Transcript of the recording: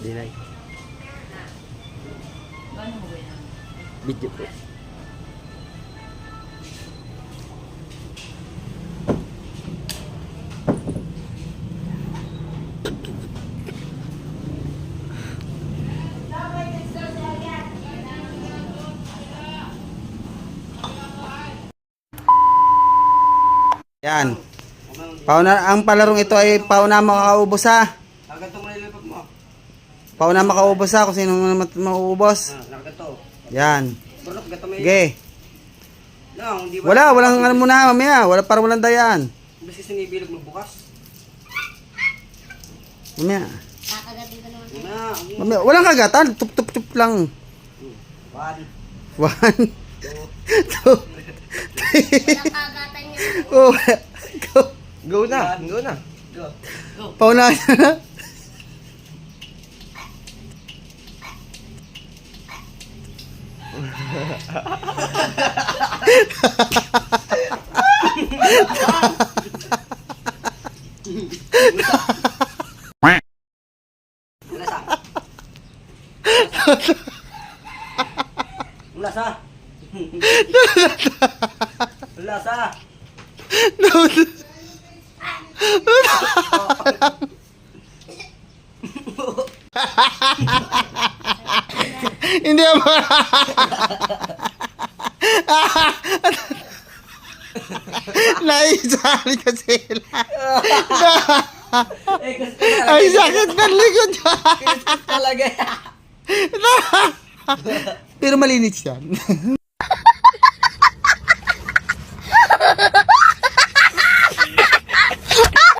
Dinay. Paano mo ba yan? Video po. Yan. Pauna, ang palarong ito ay pauna makaubos ha. Nakaganto mo nilipag mo. Pauna makaubos ha kung sino mauubos. Nakaganto. Yan. Pero nakaganto mo Okay. No, hindi ba? Walang ano muna mamaya. Para walang dayaan. Basta kasi nibilog magbukas. Mamaya. Kakagatin ko naman. Mamaya. Walang kagatan. Tup lang. 1, One. 2, Two. Walang kagatan niya. Oh. Go. Go na, go na. go. Pauna na. Lasa. Lasa. Lasa. Hindi ako. Naisali ko sila. Eh, kasi Ay, sakit ng likod. talaga. Pero malinis yan.